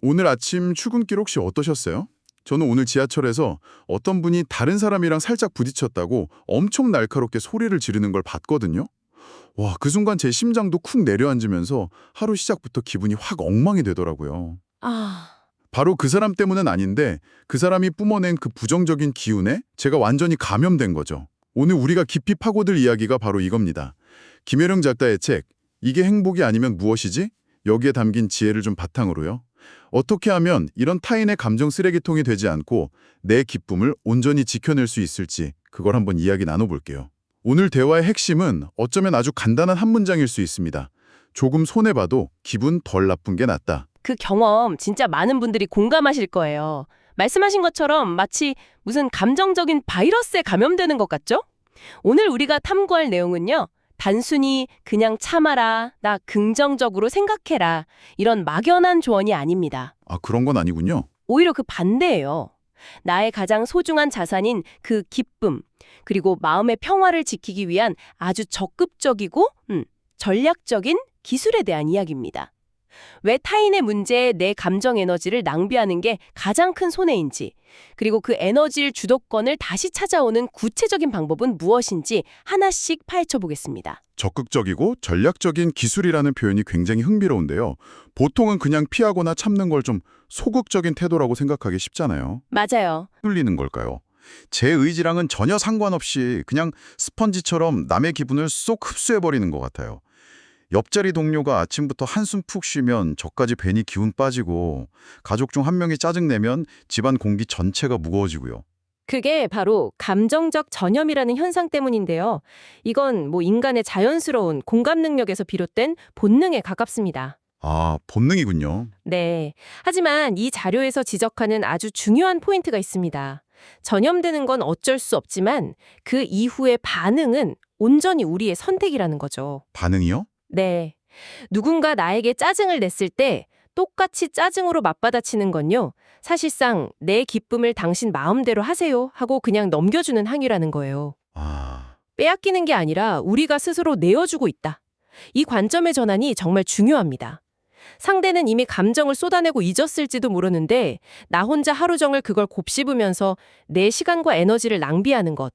오늘 아침 출근길 혹시 어떠셨어요? 저는 오늘 지하철에서 어떤 분이 다른 사람이랑 살짝 부딪혔다고 엄청 날카롭게 소리를 지르는 걸 봤거든요. 와, 그 순간 제 심장도 쿵 내려앉으면서 하루 시작부터 기분이 확 엉망이 되더라고요. 아, 바로 그 사람 때문은 아닌데 그 사람이 뿜어낸 그 부정적인 기운에 제가 완전히 감염된 거죠. 오늘 우리가 깊이 파고들 이야기가 바로 이겁니다. 김혜령 작가의 책 이게 행복이 아니면 무엇이지? 여기에 담긴 지혜를 좀 바탕으로요. 어떻게 하면 이런 타인의 감정 쓰레기통이 되지 않고 내 기쁨을 온전히 지켜낼 수 있을지 그걸 한번 이야기 나눠볼게요. 오늘 대화의 핵심은 어쩌면 아주 간단한 한 문장일 수 있습니다. 조금 손해봐도 기분 덜 나쁜 게 낫다. 그 경험 진짜 많은 분들이 공감하실 거예요. 말씀하신 것처럼 마치 무슨 감정적인 바이러스에 감염되는 것 같죠? 오늘 우리가 탐구할 내용은요. 단순히 그냥 참아라, 나 긍정적으로 생각해라 이런 막연한 조언이 아닙니다. 아, 그런 건 아니군요. 오히려 그 반대예요. 나의 가장 소중한 자산인 그 기쁨, 그리고 마음의 평화를 지키기 위한 아주 적극적이고 전략적인 기술에 대한 이야기입니다. 왜 타인의 문제에 내 감정 에너지를 낭비하는 게 가장 큰 손해인지, 그리고 그 에너지를 주도권을 다시 찾아오는 구체적인 방법은 무엇인지 하나씩 파헤쳐 보겠습니다. 적극적이고 전략적인 기술이라는 표현이 굉장히 흥미로운데요. 보통은 그냥 피하거나 참는 걸 좀 소극적인 태도라고 생각하기 쉽잖아요. 맞아요. 뚫리는 걸까요? 제 의지랑은 전혀 상관없이 그냥 스펀지처럼 남의 기분을 쏙 흡수해버리는 것 같아요. 옆자리 동료가 아침부터 한숨 푹 쉬면 저까지 괜히 기운 빠지고 가족 중 한 명이 짜증내면 집안 공기 전체가 무거워지고요. 그게 바로 감정적 전염이라는 현상 때문인데요. 이건 인간의 자연스러운 공감 능력에서 비롯된 본능에 가깝습니다. 아, 본능이군요. 네. 하지만 이 자료에서 지적하는 아주 중요한 포인트가 있습니다. 전염되는 건 어쩔 수 없지만 그 이후의 반응은 온전히 우리의 선택이라는 거죠. 반응이요? 네. 누군가 나에게 짜증을 냈을 때 똑같이 짜증으로 맞받아치는 건요. 사실상 내 기쁨을 당신 마음대로 하세요 하고 그냥 넘겨주는 행위라는 거예요. 아, 빼앗기는 게 아니라 우리가 스스로 내어주고 있다. 이 관점의 전환이 정말 중요합니다. 상대는 이미 감정을 쏟아내고 잊었을지도 모르는데 나 혼자 하루 종일 그걸 곱씹으면서 내 시간과 에너지를 낭비하는 것.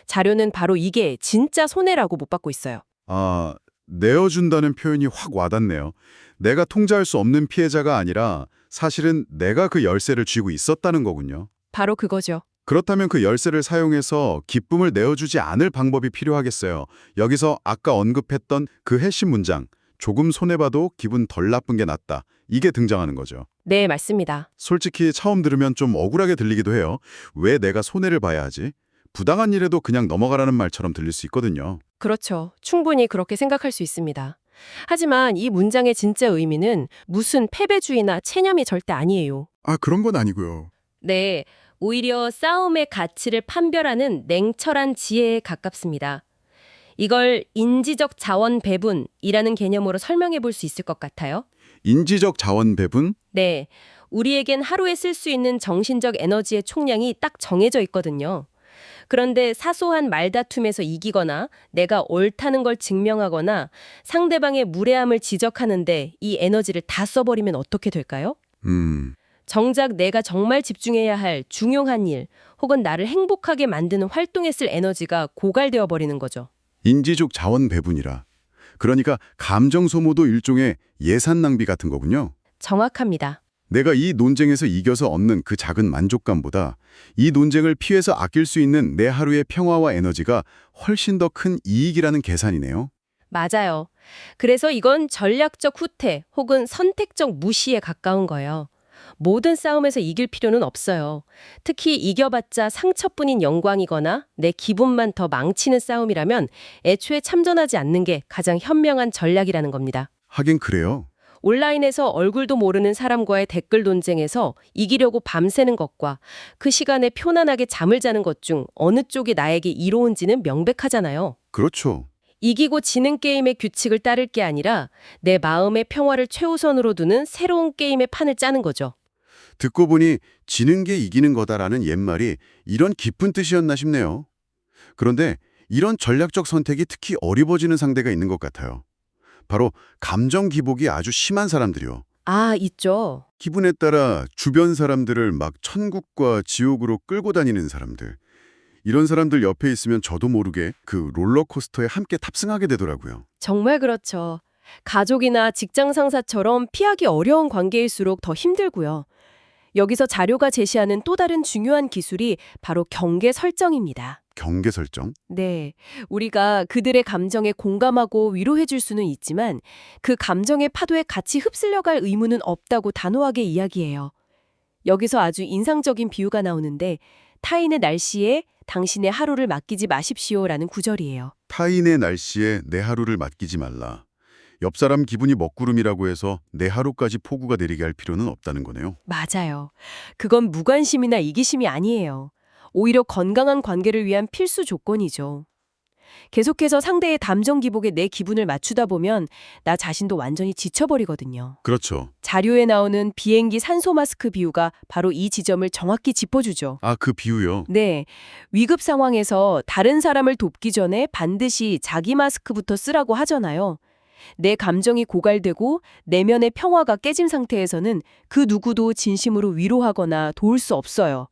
자료는 바로 이게 진짜 손해라고 못 받고 있어요. 아, 내어준다는 표현이 확 와닿네요. 내가 통제할 수 없는 피해자가 아니라 사실은 내가 그 열쇠를 쥐고 있었다는 거군요. 바로 그거죠. 그렇다면 그 열쇠를 사용해서 기쁨을 내어주지 않을 방법이 필요하겠어요. 여기서 아까 언급했던 그 핵심 문장, 조금 손해봐도 기분 덜 나쁜 게 낫다. 이게 등장하는 거죠. 네, 맞습니다. 솔직히 처음 들으면 좀 억울하게 들리기도 해요. 왜 내가 손해를 봐야 하지? 부당한 일에도 그냥 넘어가라는 말처럼 들릴 수 있거든요. 그렇죠. 충분히 그렇게 생각할 수 있습니다. 하지만 이 문장의 진짜 의미는 무슨 패배주의나 체념이 절대 아니에요. 아, 그런 건 아니고요. 네, 오히려 싸움의 가치를 판별하는 냉철한 지혜에 가깝습니다. 이걸 인지적 자원 배분이라는 개념으로 설명해 볼 수 있을 것 같아요. 인지적 자원 배분? 네, 우리에겐 하루에 쓸 수 있는 정신적 에너지의 총량이 딱 정해져 있거든요. 그런데 사소한 말다툼에서 이기거나 내가 옳다는 걸 증명하거나 상대방의 무례함을 지적하는데 이 에너지를 다 써버리면 어떻게 될까요? 정작 내가 정말 집중해야 할 중요한 일 혹은 나를 행복하게 만드는 활동에 쓸 에너지가 고갈되어 버리는 거죠. 인지적 자원 배분이라. 그러니까 감정 소모도 일종의 예산 낭비 같은 거군요. 정확합니다. 내가 이 논쟁에서 이겨서 얻는 그 작은 만족감보다 이 논쟁을 피해서 아낄 수 있는 내 하루의 평화와 에너지가 훨씬 더 큰 이익이라는 계산이네요. 맞아요. 그래서 이건 전략적 후퇴 혹은 선택적 무시에 가까운 거예요. 모든 싸움에서 이길 필요는 없어요. 특히 이겨봤자 상처뿐인 영광이거나 내 기분만 더 망치는 싸움이라면 애초에 참전하지 않는 게 가장 현명한 전략이라는 겁니다. 하긴 그래요. 온라인에서 얼굴도 모르는 사람과의 댓글 논쟁에서 이기려고 밤새는 것과 그 시간에 편안하게 잠을 자는 것 중 어느 쪽이 나에게 이로운지는 명백하잖아요. 그렇죠. 이기고 지는 게임의 규칙을 따를 게 아니라 내 마음의 평화를 최우선으로 두는 새로운 게임의 판을 짜는 거죠. 듣고 보니 지는 게 이기는 거다라는 옛말이 이런 깊은 뜻이었나 싶네요. 그런데 이런 전략적 선택이 특히 어리버지는 상대가 있는 것 같아요. 바로 감정 기복이 아주 심한 사람들이요. 아, 있죠. 기분에 따라 주변 사람들을 막 천국과 지옥으로 끌고 다니는 사람들. 이런 사람들 옆에 있으면 저도 모르게 그 롤러코스터에 함께 탑승하게 되더라고요. 정말 그렇죠. 가족이나 직장 상사처럼 피하기 어려운 관계일수록 더 힘들고요. 여기서 자료가 제시하는 또 다른 중요한 기술이 바로 경계 설정입니다. 경계 설정? 네. 우리가 그들의 감정에 공감하고 위로해 줄 수는 있지만 그 감정의 파도에 같이 흡슬려 갈 의무는 없다고 단호하게 이야기해요. 여기서 아주 인상적인 비유가 나오는데 타인의 날씨에 당신의 하루를 맡기지 마십시오라는 구절이에요. 타인의 날씨에 내 하루를 맡기지 말라. 옆 사람 기분이 먹구름이라고 해서 내 하루까지 폭우가 내리게 할 필요는 없다는 거네요. 맞아요. 그건 무관심이나 이기심이 아니에요. 오히려 건강한 관계를 위한 필수 조건이죠. 계속해서 상대의 감정 기복에 내 기분을 맞추다 보면 나 자신도 완전히 지쳐버리거든요. 그렇죠. 자료에 나오는 비행기 산소 마스크 비유가 바로 이 지점을 정확히 짚어주죠. 아, 그 비유요. 네, 위급 상황에서 다른 사람을 돕기 전에 반드시 자기 마스크부터 쓰라고 하잖아요. 내 감정이 고갈되고 내면의 평화가 깨진 상태에서는 그 누구도 진심으로 위로하거나 도울 수 없어요.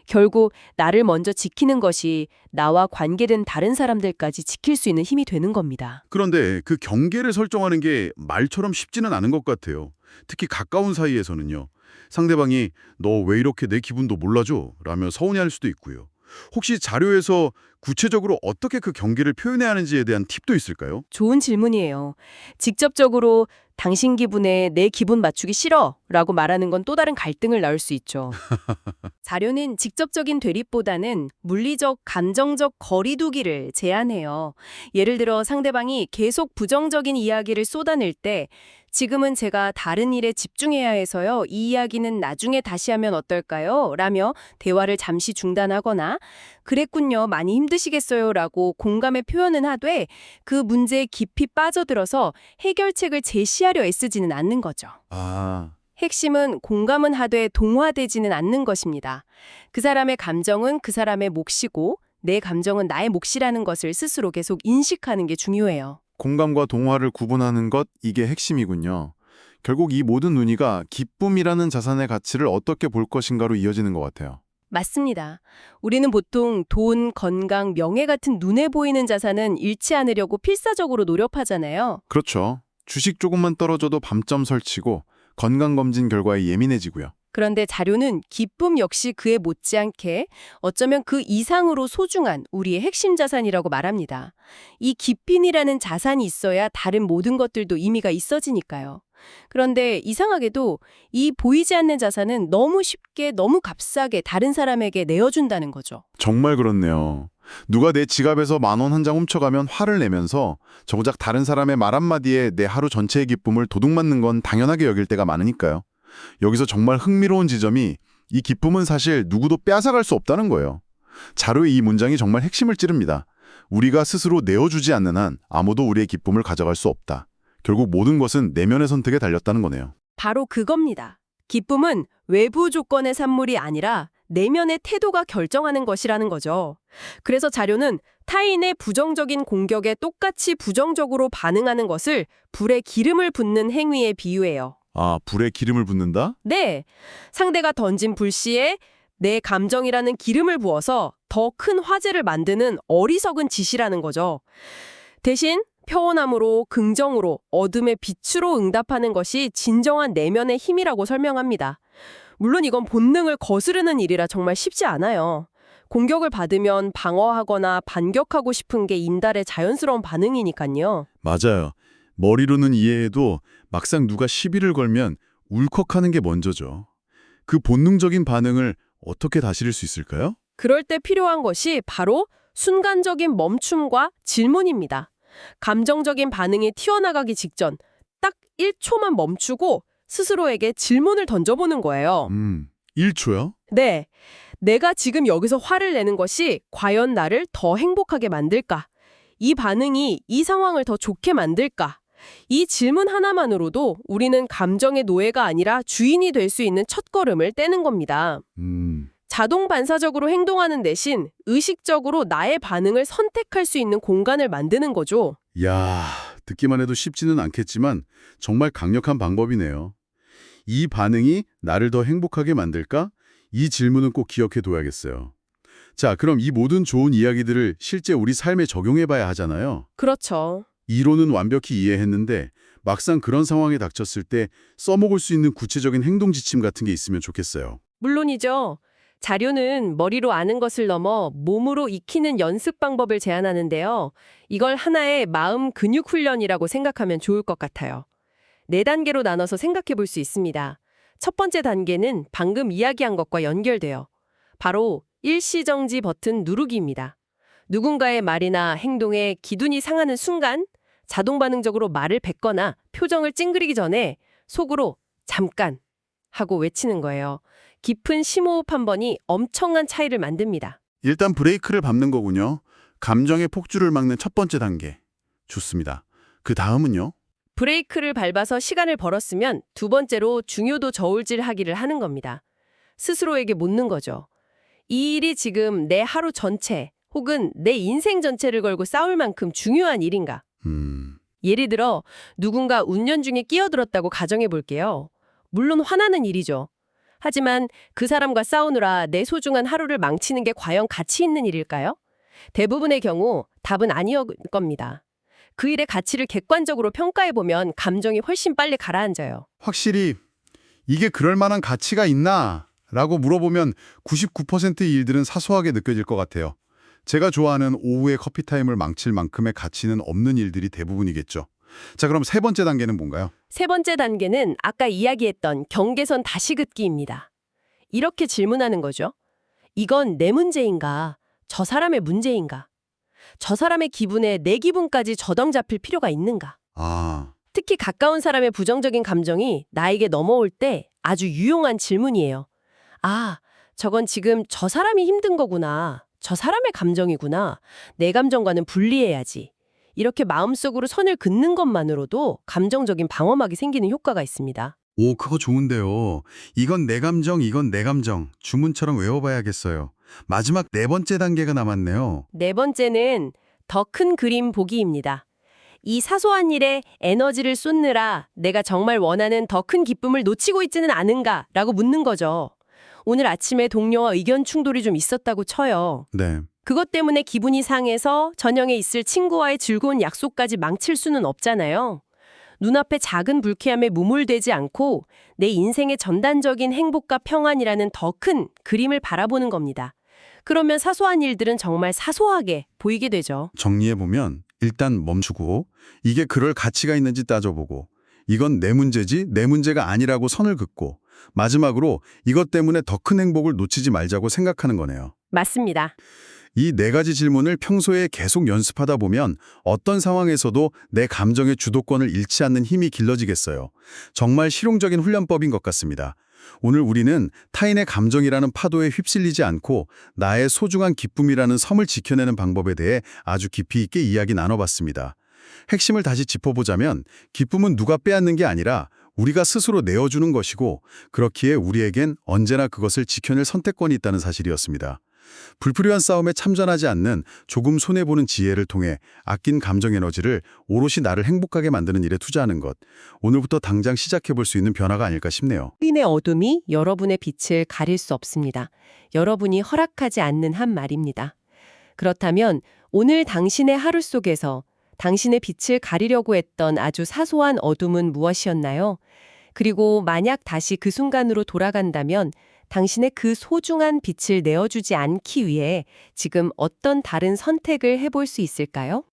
결국 나를 먼저 지키는 것이 나와 관계된 다른 사람들까지 지킬 수 있는 힘이 되는 겁니다. 그런데 그 경계를 설정하는 게 말처럼 쉽지는 않은 것 같아요. 특히 가까운 사이에서는요. 상대방이 너 왜 이렇게 내 기분도 몰라줘? 라며 서운해할 수도 있고요. 혹시 자료에서 구체적으로 어떻게 그 경계를 표현해야 하는지에 대한 팁도 있을까요? 좋은 질문이에요. 직접적으로 당신 기분에 내 기분 맞추기 싫어 라고 말하는 건 또 다른 갈등을 낳을 수 있죠. 자료는 직접적인 대립보다는 물리적, 감정적 거리두기를 제안해요. 예를 들어 상대방이 계속 부정적인 이야기를 쏟아낼 때 지금은 제가 다른 일에 집중해야 해서요. 이 이야기는 나중에 다시 하면 어떨까요? 라며 대화를 잠시 중단하거나 그랬군요. 많이 힘드시겠어요. 라고 공감의 표현은 하되 그 문제에 깊이 빠져들어서 해결책을 제시하려 애쓰지는 않는 거죠. 아, 핵심은 공감은 하되 동화되지는 않는 것입니다. 그 사람의 감정은 그 사람의 몫이고 내 감정은 나의 몫이라는 것을 스스로 계속 인식하는 게 중요해요. 공감과 동화를 구분하는 것, 이게 핵심이군요. 결국 이 모든 논의가 기쁨이라는 자산의 가치를 어떻게 볼 것인가로 이어지는 것 같아요. 맞습니다. 우리는 보통 돈, 건강, 명예 같은 눈에 보이는 자산은 잃지 않으려고 필사적으로 노력하잖아요. 그렇죠. 주식 조금만 떨어져도 밤점 설치고 건강검진 결과에 예민해지고요. 그런데 자료는 기쁨 역시 그에 못지않게 어쩌면 그 이상으로 소중한 우리의 핵심 자산이라고 말합니다. 이 기쁨이라는 자산이 있어야 다른 모든 것들도 의미가 있어지니까요. 그런데 이상하게도 이 보이지 않는 자산은 너무 쉽게 너무 값싸게 다른 사람에게 내어준다는 거죠. 정말 그렇네요. 누가 내 지갑에서 10,000원 한 장 훔쳐가면 화를 내면서 정작 다른 사람의 말 한마디에 내 하루 전체의 기쁨을 도둑맞는 건 당연하게 여길 때가 많으니까요. 여기서 정말 흥미로운 지점이 이 기쁨은 사실 누구도 빼앗아갈 수 없다는 거예요. 자료의 이 문장이 정말 핵심을 찌릅니다. 우리가 스스로 내어주지 않는 한 아무도 우리의 기쁨을 가져갈 수 없다. 결국 모든 것은 내면의 선택에 달렸다는 거네요. 바로 그겁니다. 기쁨은 외부 조건의 산물이 아니라 내면의 태도가 결정하는 것이라는 거죠. 그래서 자료는 타인의 부정적인 공격에 똑같이 부정적으로 반응하는 것을 불에 기름을 붓는 행위에 비유해요. 아, 불에 기름을 붓는다? 네, 상대가 던진 불씨에 내 감정이라는 기름을 부어서 더 큰 화재를 만드는 어리석은 짓이라는 거죠. 대신 평온함으로 긍정으로 어둠의 빛으로 응답하는 것이 진정한 내면의 힘이라고 설명합니다. 물론 이건 본능을 거스르는 일이라 정말 쉽지 않아요. 공격을 받으면 방어하거나 반격하고 싶은 게 인달의 자연스러운 반응이니까요. 맞아요. 머리로는 이해해도 막상 누가 시비를 걸면 울컥하는 게 먼저죠. 그 본능적인 반응을 어떻게 다스릴 수 있을까요? 그럴 때 필요한 것이 바로 순간적인 멈춤과 질문입니다. 감정적인 반응이 튀어나가기 직전 딱 1초만 멈추고 스스로에게 질문을 던져보는 거예요. 1초요? 네, 내가 지금 여기서 화를 내는 것이 과연 나를 더 행복하게 만들까? 이 반응이 이 상황을 더 좋게 만들까? 이 질문 하나만으로도 우리는 감정의 노예가 아니라 주인이 될 수 있는 첫걸음을 떼는 겁니다. 자동 반사적으로 행동하는 대신 의식적으로 나의 반응을 선택할 수 있는 공간을 만드는 거죠. 야, 듣기만 해도 쉽지는 않겠지만 정말 강력한 방법이네요. 이 반응이 나를 더 행복하게 만들까? 이 질문은 꼭 기억해 둬야겠어요. 자, 그럼 이 모든 좋은 이야기들을 실제 우리 삶에 적용해 봐야 하잖아요. 그렇죠. 이론은 완벽히 이해했는데 막상 그런 상황에 닥쳤을 때 써먹을 수 있는 구체적인 행동 지침 같은 게 있으면 좋겠어요. 물론이죠. 자료는 머리로 아는 것을 넘어 몸으로 익히는 연습 방법을 제안하는데요. 이걸 하나의 마음 근육 훈련이라고 생각하면 좋을 것 같아요. 4단계로 나눠서 생각해 볼 수 있습니다. 첫 번째 단계는 방금 이야기한 것과 연결돼요. 바로 일시정지 버튼 누르기입니다. 누군가의 말이나 행동에 기dun이 상하는 순간 자동 반응적으로 말을 뱉거나 표정을 찡그리기 전에 속으로 잠깐 하고 외치는 거예요. 깊은 심호흡 한 번이 엄청난 차이를 만듭니다. 일단 브레이크를 밟는 거군요. 감정의 폭주를 막는 첫 번째 단계. 좋습니다. 그 다음은요? 브레이크를 밟아서 시간을 벌었으면 두 번째로 중요도 저울질하기를 하는 겁니다. 스스로에게 묻는 거죠. 이 일이 지금 내 하루 전체 혹은 내 인생 전체를 걸고 싸울 만큼 중요한 일인가? 예를 들어 누군가 운전 중에 끼어들었다고 가정해 볼게요. 물론 화나는 일이죠. 하지만 그 사람과 싸우느라 내 소중한 하루를 망치는 게 과연 가치 있는 일일까요? 대부분의 경우 답은 아니었을 겁니다. 그 일의 가치를 객관적으로 평가해보면 감정이 훨씬 빨리 가라앉아요. 확실히 이게 그럴 만한 가치가 있나? 라고 물어보면 99%의 일들은 사소하게 느껴질 것 같아요. 제가 좋아하는 오후의 커피타임을 망칠 만큼의 가치는 없는 일들이 대부분이겠죠. 자, 그럼 세 번째 단계는 뭔가요? 세 번째 단계는 아까 이야기했던 경계선 다시 긋기입니다. 이렇게 질문하는 거죠. 이건 내 문제인가? 저 사람의 문제인가? 저 사람의 기분에 내 기분까지 저당 잡힐 필요가 있는가? 특히 가까운 사람의 부정적인 감정이 나에게 넘어올 때 아주 유용한 질문이에요. 아, 저건 지금 저 사람이 힘든 거구나. 저 사람의 감정이구나. 내 감정과는 분리해야지. 이렇게 마음속으로 선을 긋는 것만으로도 감정적인 방어막이 생기는 효과가 있습니다. 오, 그거 좋은데요. 이건 내 감정, 이건 내 감정. 주문처럼 외워봐야겠어요. 마지막 네 번째 단계가 남았네요. 네 번째는 더 큰 그림 보기입니다. 이 사소한 일에 에너지를 쏟느라 내가 정말 원하는 더 큰 기쁨을 놓치고 있지는 않은가라고 묻는 거죠. 오늘 아침에 동료와 의견 충돌이 좀 있었다고 쳐요. 네. 그것 때문에 기분이 상해서 저녁에 있을 친구와의 즐거운 약속까지 망칠 수는 없잖아요. 눈앞의 작은 불쾌함에 무몰되지 않고 내 인생의 전단적인 행복과 평안이라는 더 큰 그림을 바라보는 겁니다. 그러면 사소한 일들은 정말 사소하게 보이게 되죠. 정리해보면 일단 멈추고 이게 그럴 가치가 있는지 따져보고 이건 내 문제지 내 문제가 아니라고 선을 긋고 마지막으로 이것 때문에 더 큰 행복을 놓치지 말자고 생각하는 거네요. 맞습니다. 이 네 가지 질문을 평소에 계속 연습하다 보면 어떤 상황에서도 내 감정의 주도권을 잃지 않는 힘이 길러지겠어요. 정말 실용적인 훈련법인 것 같습니다. 오늘 우리는 타인의 감정이라는 파도에 휩쓸리지 않고 나의 소중한 기쁨이라는 섬을 지켜내는 방법에 대해 아주 깊이 있게 이야기 나눠봤습니다. 핵심을 다시 짚어보자면 기쁨은 누가 빼앗는 게 아니라 우리가 스스로 내어주는 것이고 그렇기에 우리에겐 언제나 그것을 지켜낼 선택권이 있다는 사실이었습니다. 불필요한 싸움에 참전하지 않는 조금 손해보는 지혜를 통해 아낀 감정 에너지를 오롯이 나를 행복하게 만드는 일에 투자하는 것. 오늘부터 당장 시작해볼 수 있는 변화가 아닐까 싶네요. 의 어둠이 여러분의 빛을 가릴 수 없습니다. 여러분이 허락하지 않는 한 말입니다. 그렇다면 오늘 당신의 하루 속에서 당신의 빛을 가리려고 했던 아주 사소한 어둠은 무엇이었나요? 그리고 만약 다시 그 순간으로 돌아간다면 당신의 그 소중한 빛을 내어주지 않기 위해 지금 어떤 다른 선택을 해볼 수 있을까요?